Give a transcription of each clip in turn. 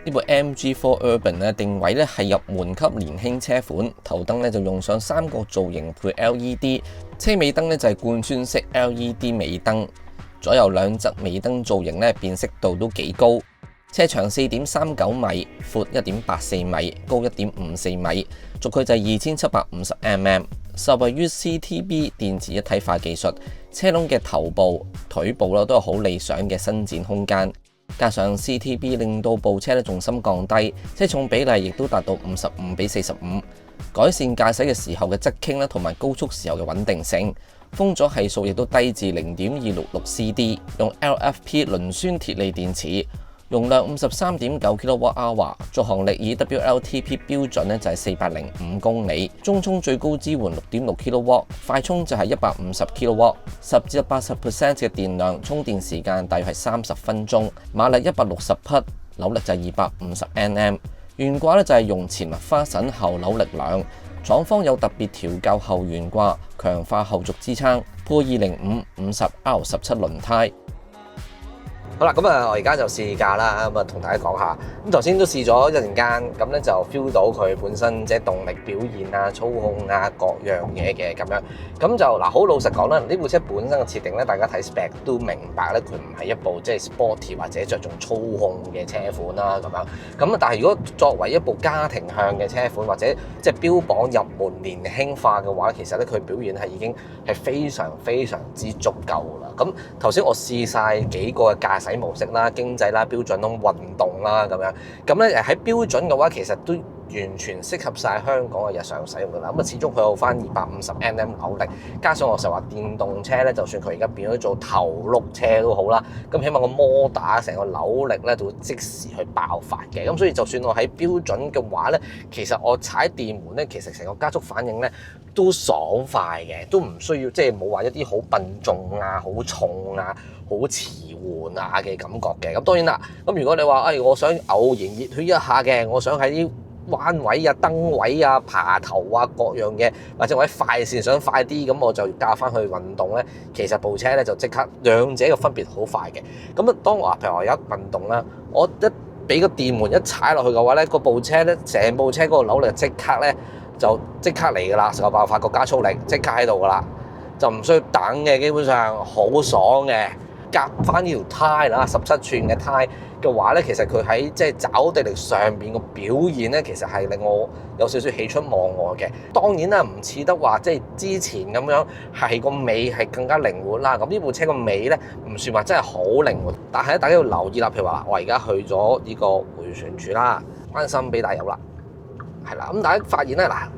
呢部 MG4 Urban 咧定位咧係入門級年輕車款，頭燈咧就用上3個造型配 LED， 車尾燈咧就係貫穿式 LED 尾燈，左右兩側尾燈造型咧辨識度都幾高。車長4.39米，闊1.84米，高1.54米，軸距就係2750mm，受惠於 CTB 電池一體化技術，車籠嘅頭部、腿部都有好理想嘅伸展空間。加上 CTB 令到部車重心降低，車重比例亦都達到55:45，改善駕駛嘅時候嘅側傾同埋高速時候嘅穩定性。風阻係數亦都低至0.266CD， 用 LFP 磷酸鐵鋰電池，容量53.9 kWh， 續航力以 WLTP 標準就係405公里，中充最高支援6.6 kW， 快充就係150 kW， 10至80% 嘅電量，充電時間大約係30分鐘，馬力160匹，扭力就係250 Nm， 懸掛就係用前麥花臣後扭力梁，廠方有特別調校後懸掛，強化後續支撐，配2055/50R17 輪胎。好啦，咁我而家就試駕啦，咁同大家講下。咁頭先都試咗一陣間，咁咧就 feel 到佢本身即係動力表現啊、操控啊各樣嘢嘅咁樣。咁就嗱，好老實講啦，呢部車本身嘅設定咧，大家睇 spec 都明白咧，佢唔係一部即係 sporty 或者着重操控嘅車款啦咁樣。咁但係如果作為一部家庭向嘅車款，或者即係標榜入門年輕化嘅話，其實咧佢表現係已經係非常非常之足夠啦。咁頭先我試晒幾個嘅駕駛模式啦、經濟啦、標準啦、運動啦咁樣，咁咧喺標準嘅話，其實都完全適合晒香港嘅日常使用㗎啦。咁啊，始終佢有翻250 Nm 扭力，加上我成日話電動車咧，就算佢而家變咗做頭轆車都好啦，咁起碼個摩打成個扭力咧就會即時去爆發嘅。咁所以就算我喺標準嘅話咧，其實我踩電門咧，其實成個加速反應咧都爽快嘅，都唔需要即係冇話一啲好笨重啊、好重啊、好遲緩啊嘅感覺嘅。咁當然啦，咁如果你話我想偶然熱血一下嘅，我想喺啲彎位啊、燈位啊、爬頭啊各樣嘅，或者我喺快線想快啲，咁我就加翻去運動咧。其實部車咧就即刻兩者嘅分別好快嘅。咁啊，當我譬如我而家運動啦，我一俾個電門一踩落去嘅話咧，部車咧成部車嗰個扭力即刻咧就即刻嚟㗎啦，成個爆發個加速力即刻喺度㗎啦，就唔需要等嘅，基本上好爽嘅。夾翻呢條胎啦，17寸嘅胎嘅話咧，其實佢喺即係抓地力上邊個表現咧，其實係令我有少少喜出望外嘅。當然啦，唔似得話即係之前咁樣係個尾係更加靈活啦。咁呢部車個尾咧唔算話真係好靈活，但係咧大家要留意啦。譬如話我而家去咗呢個迴旋處啦，關心俾大友啦，係啦。咁大家發現咧嗱。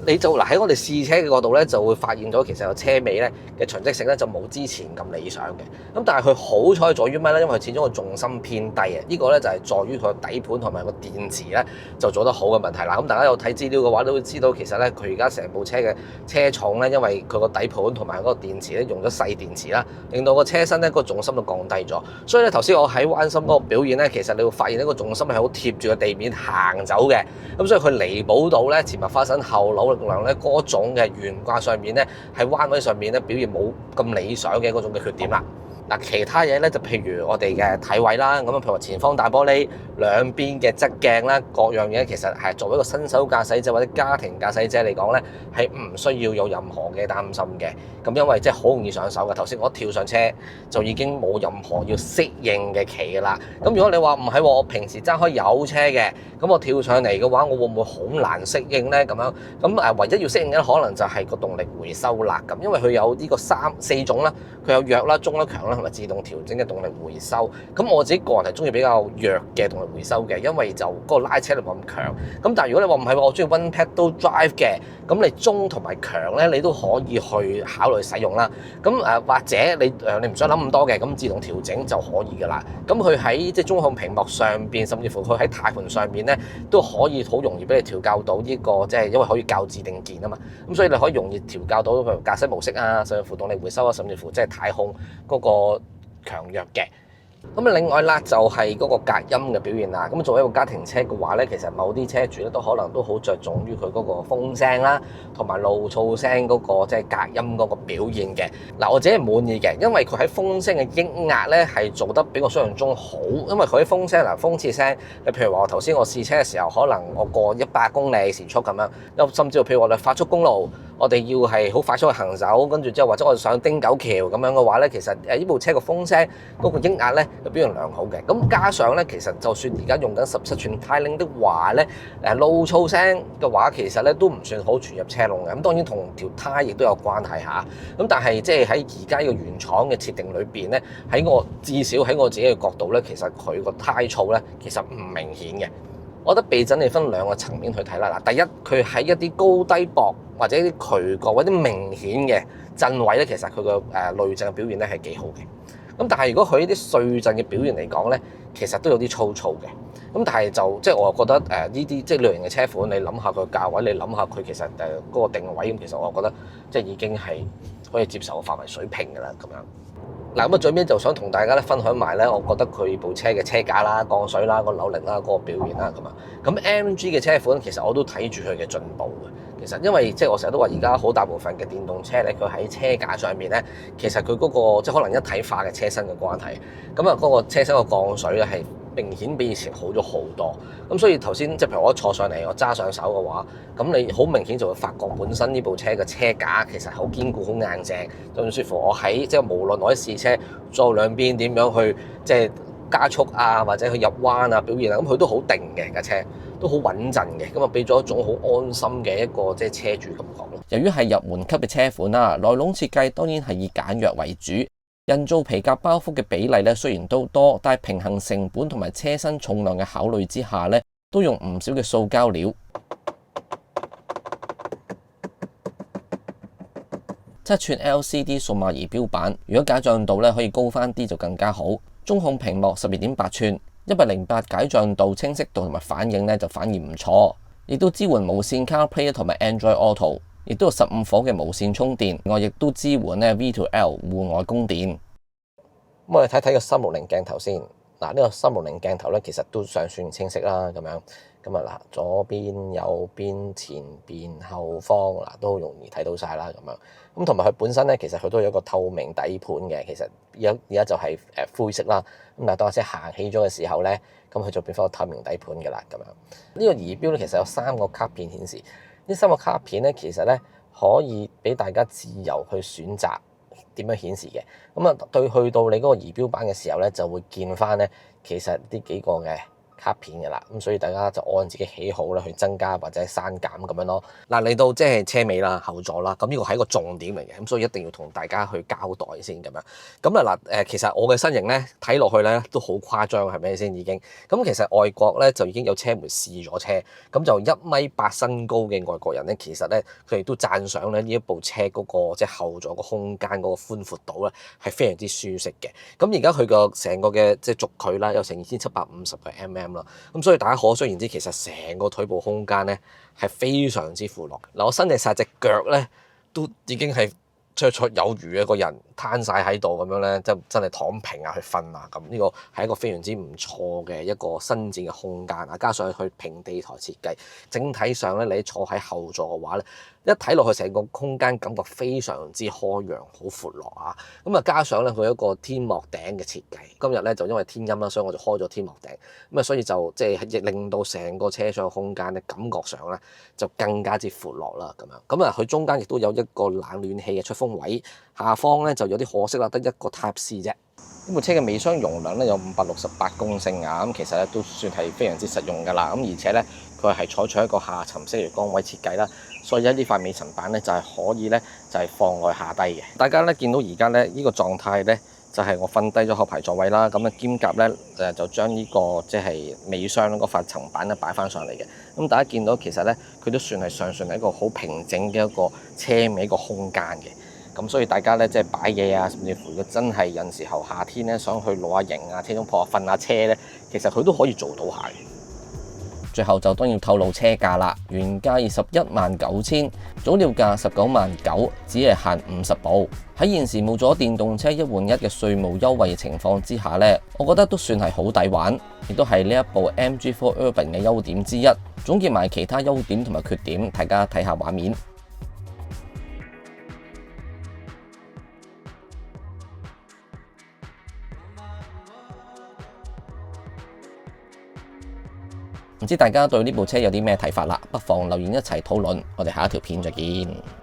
你就喺我哋試車嘅角度咧，就會發現咗其實個車尾咧嘅循跡性咧就冇之前咁理想嘅。咁但係佢好彩在於咩咧？因為佢始終個重心偏低嘅，呢個咧就係在於佢個底盤同埋個電池咧就做得好嘅問題啦。咁大家有睇資料嘅話，都會知道其實咧佢而家成部車嘅車重咧，因為佢個底盤同埋嗰個電池咧用咗細電池啦，令到個車身咧個重心都降低咗。所以咧頭先我喺彎心嗰個表現咧，其實你會發現呢個重心係好貼住個地面行走嘅。咁所以佢彌補到咧前麥花臣後扭力量咧嗰種嘅懸掛上面咧喺彎位上面咧表現冇咁理想嘅嗰種嘅缺點啦。嗱，其他嘢咧就譬如我哋嘅體位啦，咁譬如話前方大玻璃、兩邊嘅側鏡啦，各樣嘢其實係作為一個新手駕駛者或者家庭駕駛者嚟講咧，係唔需要有任何嘅擔心嘅。咁因為即係好容易上手嘅。頭先我一跳上車就已經冇任何要適應嘅期㗎啦。咁如果你話唔係喎，我平時揸開有車嘅，咁我跳上嚟嘅話，我會唔會好難適應咧？咁樣咁唯一要適應嘅可能就係個動力回收啦。咁因為佢有呢個4種啦，佢有弱啦、中啦、強啦同埋自動調整嘅動力回收。咁我自己個人係中意比較弱嘅動力回收嘅，因為就嗰個拉車力冇咁強。咁但係如果你話唔係喎，我中意 one pedal drive 嘅，咁你中同埋強咧，你都可以去考慮使用啦。咁或者你唔想諗咁多嘅，咁自動調整就可以㗎啦。咁佢喺即係中控屏幕上邊，甚至乎佢喺軚盤上邊咧，都可以好容易俾你調校到呢個即係因為可以校自定鍵啊嘛。咁所以你可以容易調校到譬如駕駛模式啊，甚至乎動力回收啊，甚至乎即係軚控嗰個強弱嘅。咁另外啦，就係嗰個隔音嘅表現啦。咁作為一個家庭車嘅話咧，其實某啲車主咧都可能都好着重於佢嗰個風聲啦，同埋路噪聲嗰個即係隔音嗰個表現嘅。嗱，我自己係滿意嘅，因為佢喺風聲嘅抑壓咧係做得比我想象中好。因為佢啲風聲嗱，風切聲，你譬如話我頭先我試車嘅時候，可能我過100公里時速咁樣，又甚至譬如我哋快速公路，我哋要係好快速去行走，跟住之後或者我哋上汀九橋咁樣嘅話咧，其實呢部車個風聲嗰個抑壓咧就表現良好嘅。咁加上咧，其實就算而家用緊17寸 Tiling 的話咧，路噪聲嘅話其實咧都唔算好傳入車籠嘅。咁當然同條胎亦都有關係嚇。咁但係即係喺而家呢個原廠嘅設定裏邊咧，至少喺我自己嘅角度咧，其實佢個胎噪咧其實唔明顯嘅。我覺得避震你分兩個層面去睇啦。嗱，第一，佢喺一啲高低薄或者啲渠角或者明顯嘅震位咧，其實佢個濾震嘅表現咧係幾好嘅。咁但係如果佢呢啲碎震嘅表現嚟講咧，其實都有啲粗糙嘅。咁但係就即係我覺得呢啲即係類型嘅車款，你諗下佢價位，你諗下佢其實嗰個定位，咁其實我覺得即係已經係可以接受嘅範圍水平㗎啦咁樣。嗱，咁最尾就想同大家咧分享埋咧，我覺得佢部車嘅車架啦、降水啦、個扭力啦、嗰個表現啦咁啊。咁 MG 嘅車款其實我都睇住佢嘅進步嘅。其實因為即係我成日都話，而家好大部分嘅電動車咧，佢喺車架上面咧，其實佢嗰個即係可能一體化嘅車身嘅關係，咁啊嗰個車身個降水咧係明顯比以前好咗好多。咁所以頭先即係譬如我坐上嚟，我揸上手嘅話，咁你好明顯就會發覺本身呢部車嘅車架其實好堅固、好硬淨。甚至乎我喺即係無論我喺試車左右兩邊點樣去即係加速啊，或者去入彎啊表現啊，咁佢都好定嘅架車，都好穩陣嘅，咁啊俾咗一種好安心嘅一個即係車主感覺咯。由於係入門級嘅車款啦，內籠設計當然係以簡約為主，人造皮革包覆嘅比例咧雖然都多，但係平衡成本同埋車身重量嘅考慮之下咧，都用唔少嘅塑膠料。7寸 LCD 數碼儀表板，如果解像度咧可以高翻啲就更加好。中控屏幕12.8寸，108解像度，清晰度同埋反應咧就反而唔錯，亦都支援無線 CarPlay 同埋 Android Auto， 亦都有15火嘅無線充電，另外亦都支援咧 V2L 戶外供電。咁我哋睇睇個360鏡頭先。嗱，呢個360鏡頭咧其實都尚算清晰啦，咁樣。咁啊嗱，左邊、右邊、前邊、後方嗱都好容易睇到晒啦，咁樣。咁同埋佢本身咧，其實佢都有一個透明底盤嘅，其實而家就係灰色啦。咁但係當架車行起咗嘅時候咧，咁佢就變翻個透明底盤嘅啦，咁樣。呢個儀表咧其實有3個卡片顯示，呢3個卡片咧其實咧可以俾大家自由去選擇點樣顯示嘅。咁啊，去到你嗰個儀表板嘅時候咧，就會見翻咧，其實呢幾個嘅卡片嘅啦，咁所以大家就按自己喜好咧去增加或者刪減咁樣咯。嗱，嚟到即係車尾啦、後座啦，咁呢個係一個重點嚟嘅，咁所以一定要同大家去交代先咁樣。咁啊嗱，其實我嘅身形咧睇落去咧都好誇張，係咪先已經？咁其實外國咧就已經有車媒試咗車，咁就1.8米身高嘅外國人咧，其實咧佢哋都讚賞咧呢一部車嗰個即係後座個空間嗰個寬闊度咧係非常之舒適嘅。咁而家佢個成個嘅即係軸距啦，有成2750個 mm。咁所以大家可想而知，其實成個腿部空間咧係非常之闊落。嗱，我伸直晒隻腳咧，都已經係綽綽有餘嘅，個人攤晒喺度咁樣咧，真係躺平啊，去瞓啊咁。呢個係一個非常之唔錯嘅一個伸展嘅空間啊。加上佢平地台設計，整體上咧你坐喺後座嘅話咧，一睇落去成個空間感覺非常之開揚，好闊落啊！咁啊，加上咧佢一個天幕頂嘅設計，今日咧就因為天陰啦，所以我就開咗天幕頂，咁啊，所以就即係令到成個車廂嘅空間咧感覺上咧就更加之闊落啦咁樣。咁啊，佢中間亦都有一個冷暖氣嘅出風位，下方咧就有啲可惜啦，得一個 Type C 啫。呢部車嘅尾箱容量咧有568公升啊，咁其實咧都算係非常之實用㗎啦。咁而且咧佢係採取一個下沉式魚缸位設計啦，所以呢塊尾層板咧就係可以咧就係放落下低嘅。大家咧見到而家咧呢個狀態咧就係我瞓低咗後排座位啦，咁啊兼夾咧就將呢個即係尾箱嗰塊層板咧擺翻上嚟嘅。咁大家見到其實咧佢都算係尚算係一個好平整嘅一個車尾一個空間嘅。咁所以大家咧即係擺嘢啊，甚至乎如果真係有時候夏天咧想去露下營啊、車中泊下瞓下車咧，其實佢都可以做到下嘅。最後就當然要透露車價啦，原價219000，早鳥價199000，只係限50部。喺現時冇咗電動車1換1嘅稅務優惠情況之下呢，我覺得都算係好抵玩，亦都係呢一部 MG4 Urban 嘅優點之一。總結埋其他優點同埋缺點，大家睇下畫面。唔知大家對呢部車有啲咩睇法啦？不妨留言一齊討論。我哋下一條片再見。